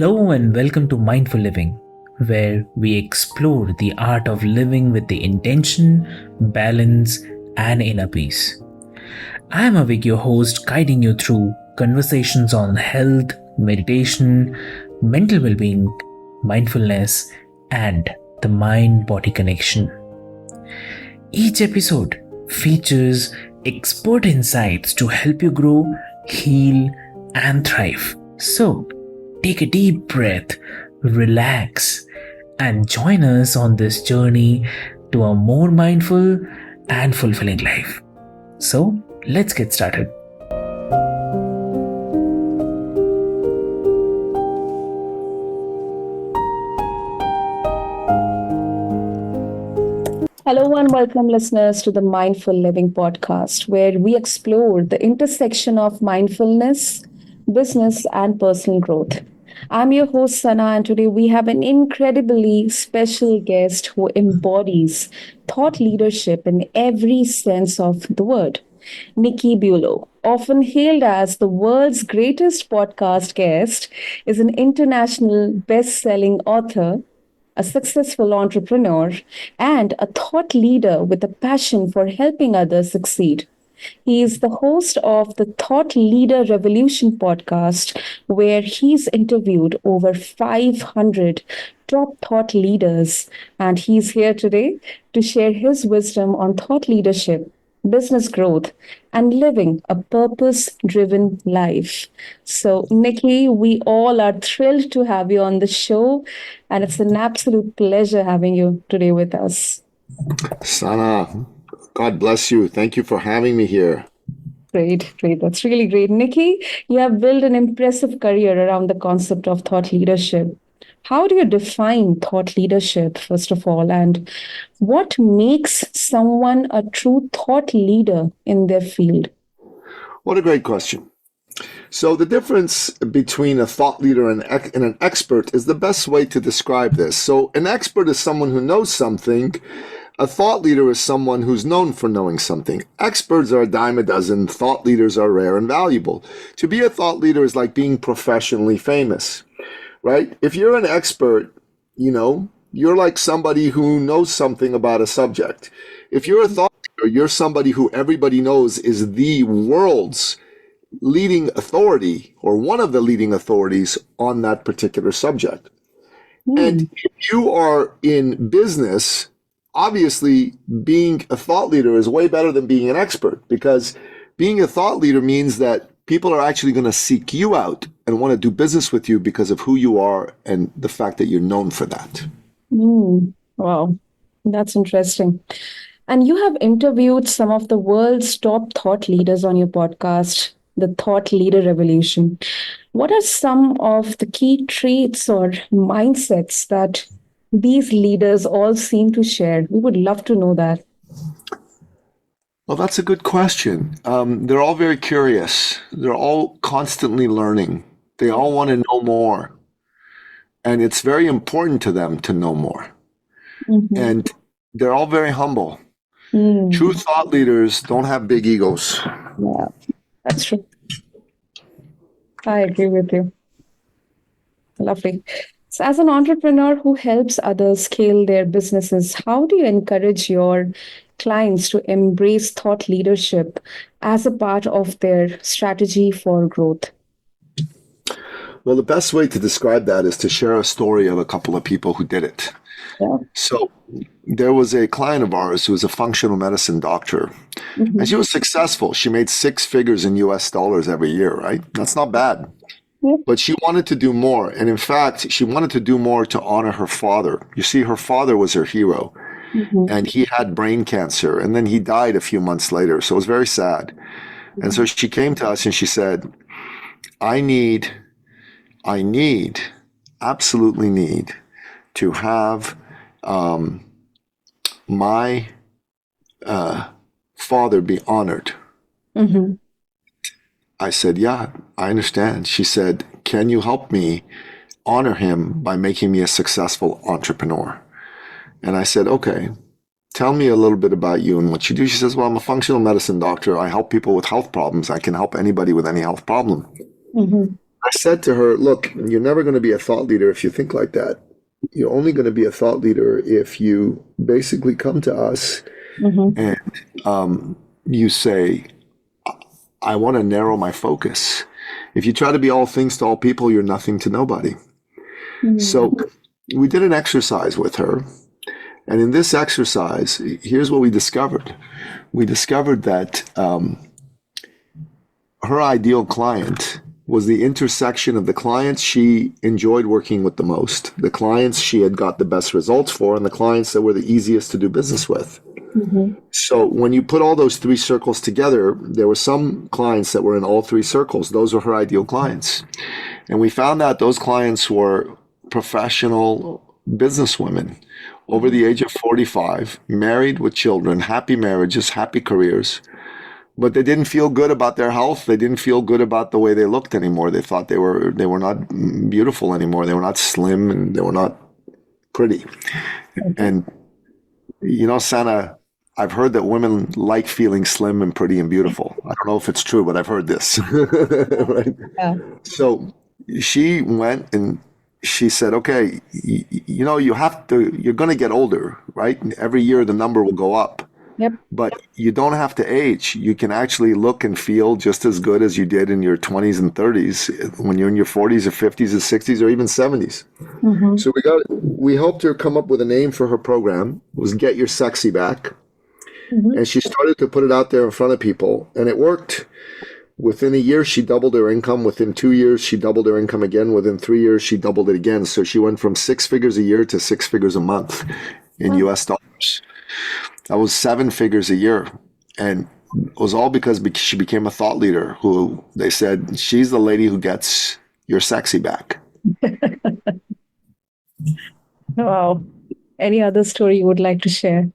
Hello and welcome to Mindful Living, where we explore the art of living with the intention, balance, and inner peace. I am Avik, your host, guiding you through conversations on health, meditation, mental well being, mindfulness, and the mind body connection. Each episode features expert insights to help you grow, heal, and thrive. So, take a deep breath, relax, and join us on this journey to a more mindful and fulfilling life. So, let's get started. Hello and welcome, listeners, to the Mindful Living podcast, where we explore the intersection of mindfulness, business, and personal growth. I'm your host, Sana, and today we have an incredibly special guest who embodies thought leadership in every sense of the word. Nicky Billou, often hailed as the world's greatest podcast guest, is an international best-selling author, a successful entrepreneur, and a thought leader with a passion for helping others succeed. He is the host of the Thought Leader Revolution podcast, where he's interviewed over 500 top thought leaders. And he's here today to share his wisdom on thought leadership, business growth, and living a purpose driven life. So, Nikki, we all are thrilled to have you on the show, and it's an absolute pleasure having you today with us. Sana, God bless you. Thank you for having me here. Great, great. That's really great. Nikki, you have built an impressive career around the concept of thought leadership. How do you define thought leadership, first of all, and what makes someone a true thought leader in their field? What a great question. So the difference between a thought leader and an expert is the best way to describe this. So an expert is someone who knows something. A thought leader is someone who's known for knowing something. Experts are a dime a dozen. Thought leaders are rare and valuable. To be a thought leader is like being professionally famous, right? If you're an expert, you're like somebody who knows something about a subject. If you're a thought leader, you're somebody who everybody knows is the world's leading authority or one of the leading authorities on that particular subject. And if you are in business, obviously being a thought leader is way better than being an expert, because being a thought leader means that people are actually going to seek you out and want to do business with you because of who you are and the fact that you're known for that. Wow, that's interesting. And you have interviewed some of the world's top thought leaders on your podcast, The Thought Leader Revolution. What are some of the key traits or mindsets that these leaders all seem to share? We would love to know that. Well, that's a good question. They're all very curious. They're all constantly learning. They all want to know more. And it's very important to them to know more. And they're all very humble. True thought leaders don't have big egos. Yeah, that's true. I agree with you. Lovely. So, as an entrepreneur who helps others scale their businesses, how do you encourage your clients to embrace thought leadership as a part of their strategy for growth? Well, the best way to describe that is to share a story of a couple of people who did it. Yeah. So there was a client of ours who was a functional medicine doctor, and she was successful. She made 6 figures in US dollars every year, right? That's not bad. Yeah. But she wanted to do more. And in fact, she wanted to do more to honor her father. You see, her father was her hero, and he had brain cancer, and then he died a few months later. So it was very sad. And so she came to us and she said, I absolutely need to have my father be honored. I said, yeah, I understand. She said, can you help me honor him by making me a successful entrepreneur? And I said, okay, tell me a little bit about you and what you do. She says, well, I'm a functional medicine doctor. I help people with health problems. I can help anybody with any health problem. I said to her, look, you're never going to be a thought leader if you think like that. You're only going to be a thought leader if you basically come to us Mm-hmm. and you say, I want to narrow my focus. If you try to be all things to all people, you're nothing to nobody. So we did an exercise with her. And in this exercise, here's what we discovered. We discovered that her ideal client was the intersection of the clients she enjoyed working with the most, the clients she had got the best results for, and the clients that were the easiest to do business with. Mm-hmm. So when you put all those three circles together, there were some clients that were in all three circles. Those were her ideal clients. And we found out those clients were professional businesswomen over the age of 45, married with children, happy marriages, happy careers. But they didn't feel good about their health. They didn't feel good about the way they looked anymore. They thought they were not beautiful anymore. They were not slim and they were not pretty. And Sana, I've heard that women like feeling slim and pretty and beautiful. I don't know if it's true, but I've heard this. Right? Yeah. So she went and she said, okay, you're going to get older, right? Every year the number will go up. Yep. But you don't have to age. You can actually look and feel just as good as you did in your 20s and 30s when you're in your 40s or 50s or 60s or even 70s. Mm-hmm. So we helped her come up with a name for her program. It was Get Your Sexy Back. Mm-hmm. And she started to put it out there in front of people, and it worked. Within a year, she doubled her income. Within 2 years, she doubled her income again. Within 3 years, she doubled it again. So she went from 6 figures a year to 6 figures a month in US dollars. That was 7 figures a year. And it was all because she became a thought leader who they said, she's the lady who gets your sexy back. Wow. Any other story you would like to share?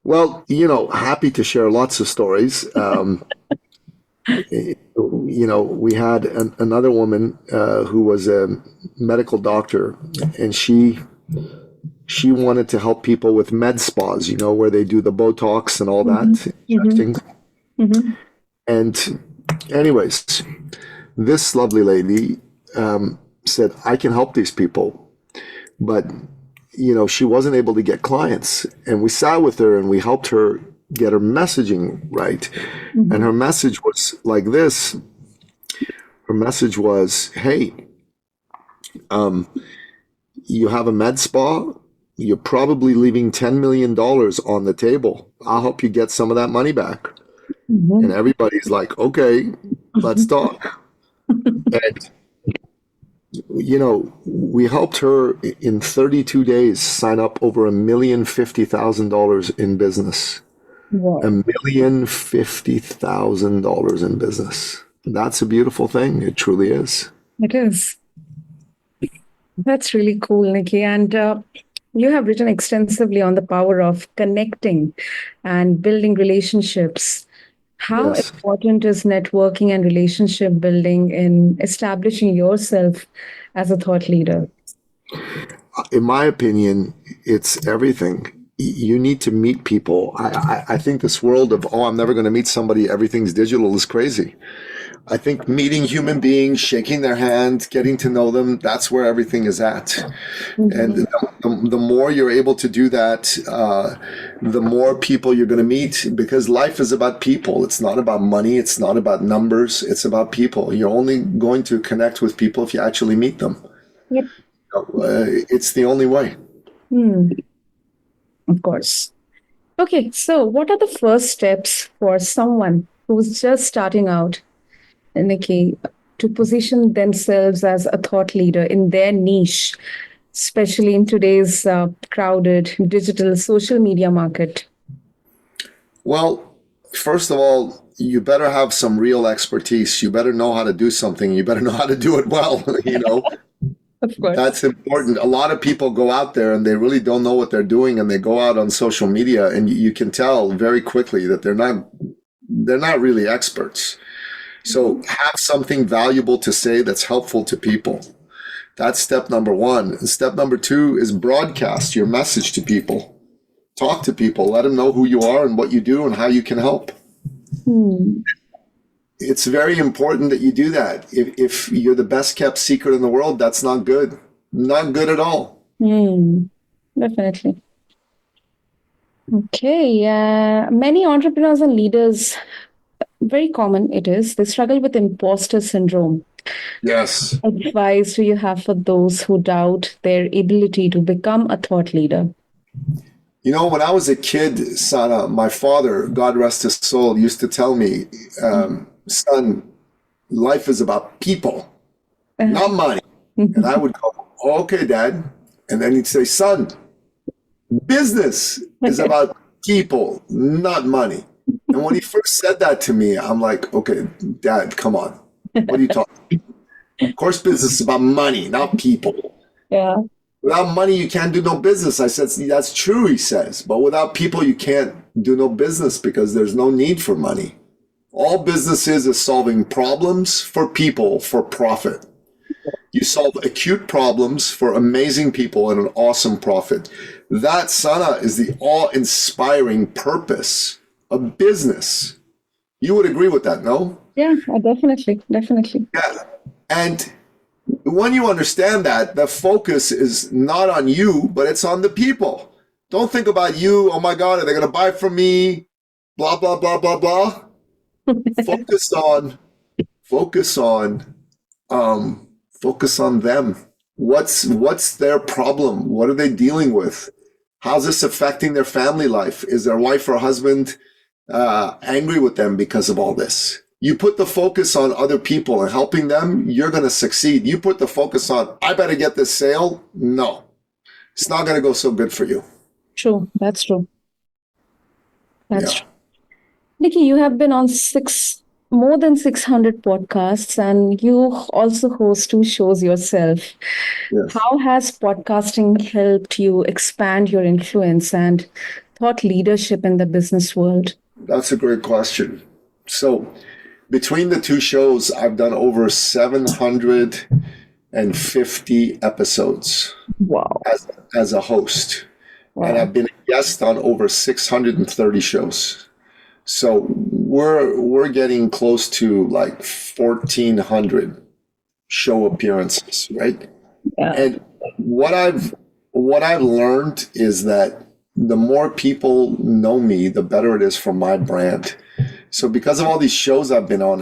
Well, happy to share lots of stories. We had another woman who was a medical doctor, and she wanted to help people with med spas, where they do the Botox and all that injecting. Mm-hmm. And anyways, this lovely lady said, I can help these people, but she wasn't able to get clients. And we sat with her and we helped her get her messaging right. Mm-hmm. And her message was like this. Her message was, hey, you have a med spa. You're probably leaving $10 million on the table. I'll help you get some of that money back. Mm-hmm. And everybody's like, okay, let's talk. And we helped her in 32 days sign up over $1,050,000 in business. Wow. $1,050,000 in business. That's a beautiful thing. It truly is. It is. That's really cool, Nicky. And you have written extensively on the power of connecting and building relationships. How Yes. important is networking and relationship building in establishing yourself as a thought leader? In my opinion, it's everything. You need to meet people. I think this world of, I'm never going to meet somebody, everything's digital is crazy. I think meeting human beings, shaking their hand, getting to know them, that's where everything is at. Mm-hmm. And the more you're able to do that, the more people you're going to meet, because life is about people. It's not about money. It's not about numbers. It's about people. You're only going to connect with people if you actually meet them. Yep. It's the only way. Of course. Okay, so what are the first steps for someone who's just starting out, Nicky, to position themselves as a thought leader in their niche, especially in today's crowded digital social media market? Well, first of all, you better have some real expertise. You better know how to do something. You better know how to do it well, Of course. That's important. A lot of people go out there and they really don't know what they're doing, and they go out on social media and you can tell very quickly that they're not really experts. So have something valuable to say that's helpful to people. That's step number one. And step number two is broadcast your message to people. Talk to people. Let them know who you are and what you do and how you can help. it's very important that you do that. If you're the best kept secret in the world, that's not good. Not good at all. Definitely. Okay. Many entrepreneurs and leaders, very common it is, they struggle with imposter syndrome. Yes. What advice do you have for those who doubt their ability to become a thought leader? You know, when I was a kid, Sana, my father, God rest his soul, used to tell me, son, life is about people, not money. And I would go, okay, Dad. And then he'd say, son, business is about people, not money. And when he first said that to me, I'm like, okay, Dad, come on. What are you talking about? Of course, business is about money, not people. Yeah. Without money, you can't do no business. I said, that's true, he says. But without people, you can't do no business because there's no need for money. All business is solving problems for people for profit. You solve acute problems for amazing people and an awesome profit. That, Sana, is the awe-inspiring purpose of business. You would agree with that, no? Yeah, definitely. Yeah. And when you understand that, the focus is not on you, but it's on the people. Don't think about you. Oh my God, are they going to buy from me? Blah, blah, blah, blah, blah. Focus on them. What's their problem? What are they dealing with? How's this affecting their family life? Is their wife or husband angry with them because of all this? You put the focus on other people and helping them, you're going to succeed. You put the focus on, I better get this sale. No, it's not going to go so good for you. True. That's true. That's Yeah. true. Nikki, you have been on more than 600 podcasts, and you also host 2 shows yourself. Yes. How has podcasting helped you expand your influence and thought leadership in the business world? That's a great question. So between the 2 shows, I've done over 750 episodes. Wow. As a host. Wow. And I've been a guest on over 630 shows. So we're getting close to like 1,400 show appearances, right? Yeah. And what I've learned is that the more people know me, the better it is for my brand. So because of all these shows I've been on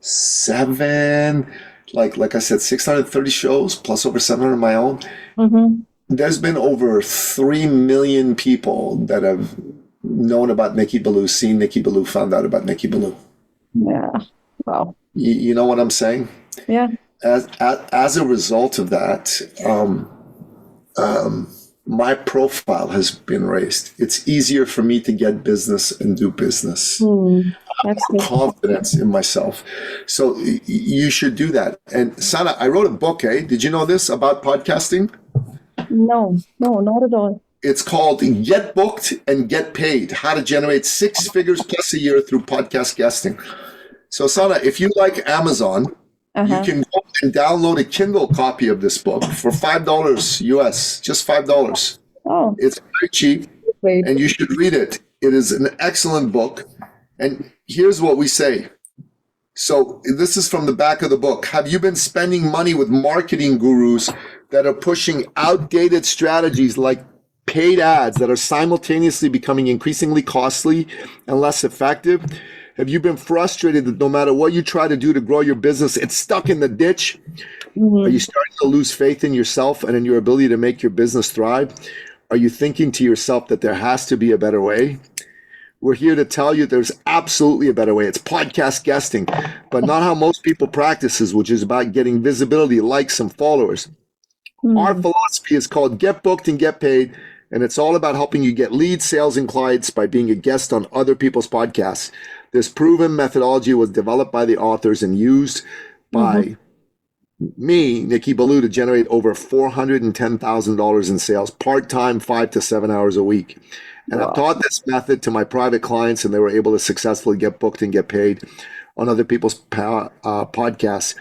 630 shows plus over 700 of my own. Mm-hmm. There's been over 3 million people that have known about Nicky Billou, seen Nicky Billou, found out about Nicky Billou. Yeah. Wow. You know what I'm saying? Yeah. As a result of that, my profile has been raised. It's easier for me to get business and do business. That's good. Confidence in myself. So you should do that. And Sana, I wrote a book, Did you know this about podcasting? No, not at all. It's called Get Booked and Get Paid, How to Generate 6 Figures Plus a Year Through Podcast Guesting. So Sana, if you like Amazon, you can go and download a Kindle copy of this book for $5 US, just $5. Oh, It's very cheap, great. and you should read it. It is an excellent book. And here's what we say. So this is from the back of the book. Have you been spending money with marketing gurus that are pushing outdated strategies like paid ads that are simultaneously becoming increasingly costly and less effective? Have you been frustrated that no matter what you try to do to grow your business, it's stuck in the ditch? Are you starting to lose faith in yourself and in your ability to make your business thrive? Are you thinking to yourself that there has to be a better way? We're here to tell you there's absolutely a better way. It's podcast guesting, but not how most people practices, which is about getting visibility, likes, and followers. Our philosophy is called Get Booked and Get Paid, and it's all about helping you get leads, sales, and clients by being a guest on other people's podcasts. This proven methodology was developed by the authors and used by me, Nicky Billou, to generate over $410,000 in sales, part-time, 5 to 7 hours a week. And I've taught this method to my private clients, and they were able to successfully get booked and get paid on other people's podcasts.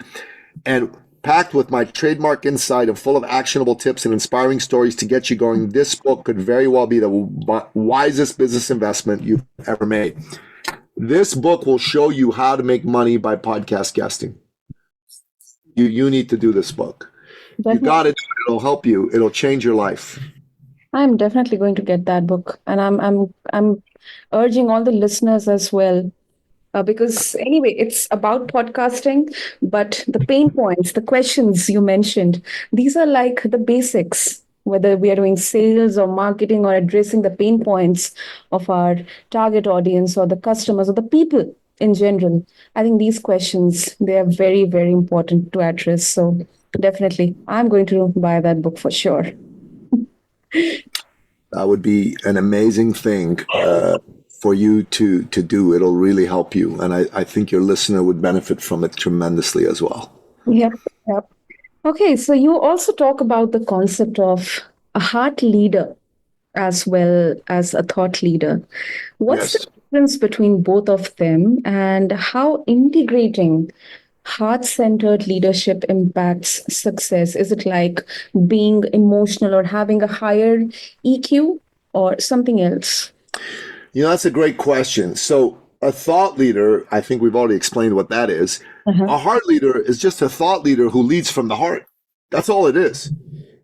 And packed with my trademark insight and full of actionable tips and inspiring stories to get you going, this book could very well be the wisest business investment you've ever made. This book will show you how to make money by podcast guesting. You need to do this book. You got it. It'll help you. It'll change your life. I'm definitely going to get that book, and I'm urging all the listeners as well. Because anyway, it's about podcasting, but the pain points, the questions you mentioned, these are like the basics. Whether we are doing sales or marketing or addressing the pain points of our target audience or the customers or the people in general, I think these questions they are very very important to address. So definitely, I'm going to buy that book for sure. That would be an amazing thing for you to do. It'll really help you. And I think your listener would benefit from it tremendously as well. Yep, yep. Okay, so you also talk about the concept of a heart leader as well as a thought leader. What's the Yes. difference between both of them and how integrating heart centered leadership impacts success? Is it like being emotional or having a higher EQ or something else? That's a great question. So a thought leader, I think we've already explained what that is. Uh-huh. A heart leader is just a thought leader who leads from the heart. That's all it is.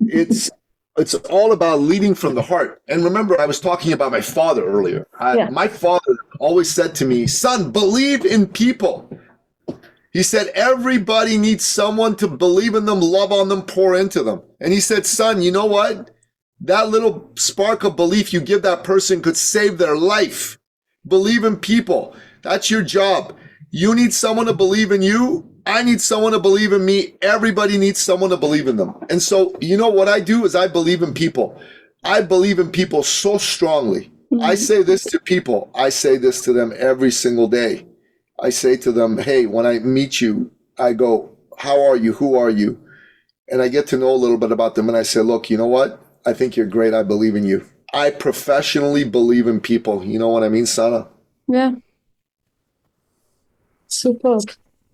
It's it's all about leading from the heart. And remember, I was talking about my father earlier. Yeah. My father always said to me, son, believe in people. He said, everybody needs someone to believe in them, love on them, pour into them. And he said, son, you know what? That little spark of belief you give that person could save their life. Believe in people. That's your job. You need someone to believe in you. I need someone to believe in me. Everybody needs someone to believe in them. And so, what I do is I believe in people. I believe in people so strongly. I say this to people. I say this to them every single day. I say to them, hey, when I meet you, I go, how are you? Who are you? And I get to know a little bit about them. And I say, look, you know what? I think you're great. I believe in you. I professionally believe in people. You know what I mean, Sana? Yeah, superb.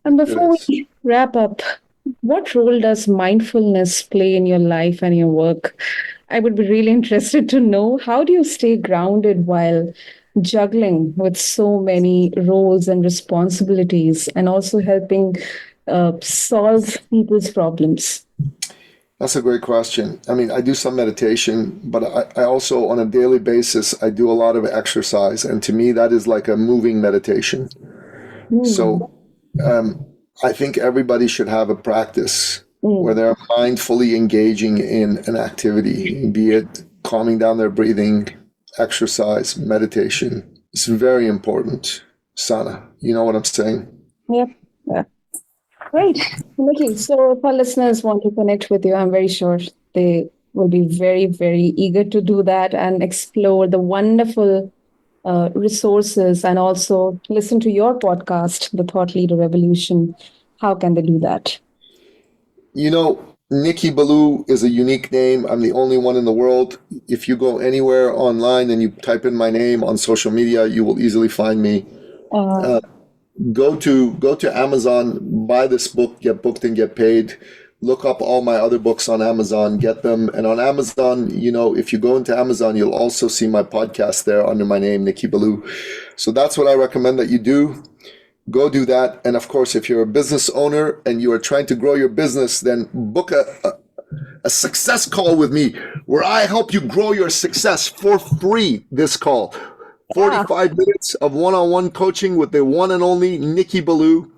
And It before is. we wrap up, what role does mindfulness play in your life and your work? I would be really interested to know how do you stay grounded while juggling with so many roles and responsibilities and also helping solve people's problems? That's a great question. I mean, I do some meditation, but I also, on a daily basis, I do a lot of exercise. And to me, that is like a moving meditation. Mm, So I think everybody should have a practice where mm. they're mindfully engaging in an activity, be it calming down their breathing, exercise, meditation. It's very important, Sana. You know what I'm saying? Yep. Yeah. Great. Nikki, so if our listeners want to connect with you, I'm very sure they will be very, very eager to do that and explore the wonderful resources and also listen to your podcast, The Thought Leader Revolution. How can they do that? Nicky Billou is a unique name. I'm the only one in the world. If you go anywhere online and you type in my name on social media, you will easily find me. Uh, Go to Amazon, buy this book, get booked and get paid. Look up all my other books on Amazon, get them. And on Amazon, if you go into Amazon, you'll also see my podcast there under my name, Nicky Billou. So that's what I recommend that you do. Go do that. And of course, if you're a business owner and you are trying to grow your business, then book a success call with me where I help you grow your success for free. This call, yeah, 45 minutes of one-on-one coaching with the one and only Nicky Billou.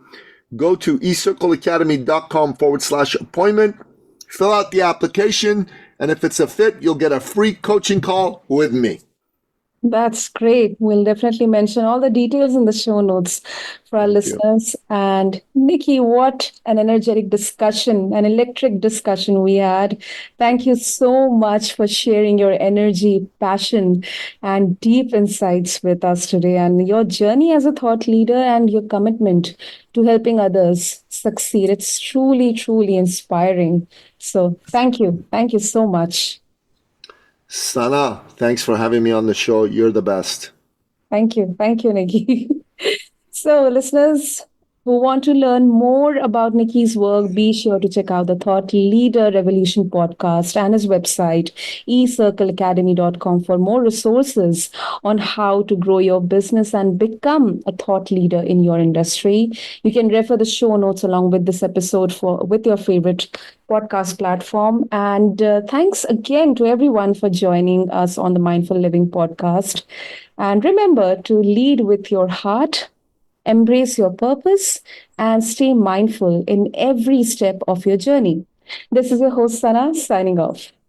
Go to ecircleacademy.com/appointment, fill out the application, and if it's a fit, you'll get a free coaching call with me. that's great. We'll definitely mention all the details in the show notes for our Thank you. listeners. And Nikki, what an energetic discussion, an electric discussion we had. Thank you so much for sharing your energy, passion, and deep insights with us today, and your journey as a thought leader and your commitment to helping others succeed. It's truly, truly inspiring. So thank you. Thank you so much. Sana, thanks for having me on the show. You're the best. Thank you. Thank you, Nikki. So, listeners, who want to learn more about Nikki's work, be sure to check out the Thought Leader Revolution podcast and his website, ecircleacademy.com, for more resources on how to grow your business and become a thought leader in your industry. You can refer the show notes along with this episode for with your favorite podcast platform. And thanks again to everyone for joining us on the Mindful Living podcast. And remember to lead with your heart, embrace your purpose, and stay mindful in every step of your journey. This is your host, Sana, signing off.